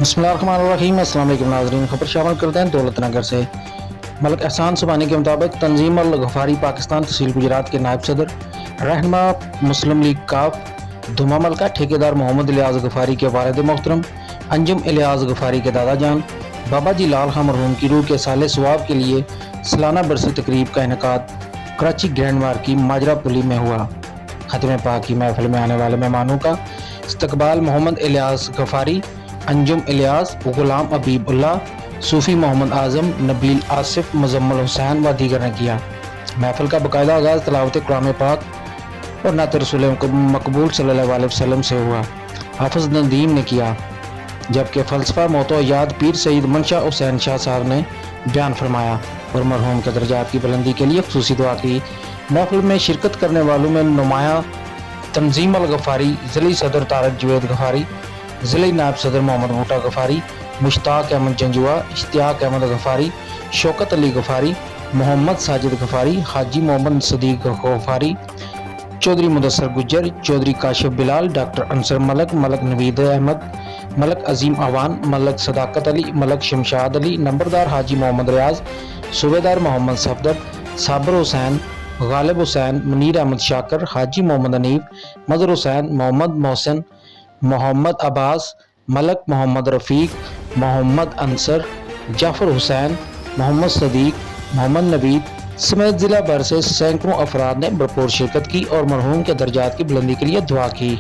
بسم اللہ الرحمن الرحیم۔ السلام علیکم ناظرین، خبر شامل کرتے ہیں دولت نگر سے۔ ملک احسان سبحانی کے مطابق تنظیم الغفاری پاکستان تحصیل گجرات کے نائب صدر رہنما مسلم لیگ کاف دھما ملکہ ٹھیکیدار محمد الیاس غفاری کے والد محترم انجم الیاس غفاری کے دادا جان بابا جی لال خان مرحوم کی روح کے سالِ ثواب کے لیے سالانہ برسی تقریب کا انعقاد کراچی گرینڈ مارکی ماجرا پلی میں ہوا۔ ختم پاک کی محفل میں آنے والے مہمانوں کا استقبال محمد الیاس غفاری، انجم الیاس، غلام حبیب اللہ، صوفی محمد اعظم، نبیل آصف، مزمل حسین و دیگر نے کیا۔ محفل کا باقاعدہ آغاز تلاوت قرآن پاک اور نعت رسول مقبول صلی اللہ علیہ وسلم سے ہوا۔ حافظ ندیم نے کیا، جبکہ فلسفہ موت و یاد پیر سید منشا حسین شاہ صاحب نے بیان فرمایا اور مرحوم کے درجات کی بلندی کے لیے خصوصی دعا کی۔ محفل میں شرکت کرنے والوں میں نمایاں تنظیم الغفاری ضلعی صدر طارق جوید غفاری، ضلعی نائب صدر محمد بھٹا غفاری، مشتاق احمد جنجوا، اشتیاق احمد غفاری، شوکت علی غفاری، محمد ساجد غفاری، حاجی محمد صدیق غفاری، چودھری مدثر گجر، چودھری کاشف بلال، ڈاکٹر انصر ملک، ملک نوید احمد، ملک عظیم اوان، ملک صداقت علی، ملک شمشاد علی، نمبردار حاجی محمد ریاض، صوبیدار محمد صفدر، صابر حسین، غالب حسین، منیر احمد شاکر، حاجی محمد حنیف، مظہر حسین، محمد محسن، محمد عباس، ملک محمد رفیق، محمد انصر، جعفر حسین، محمد صدیق، محمد نوید سمیت ضلع بھر سے سینکڑوں افراد نے بھرپور شرکت کی اور مرحوم کے درجات کی بلندی کے لیے دعا کی۔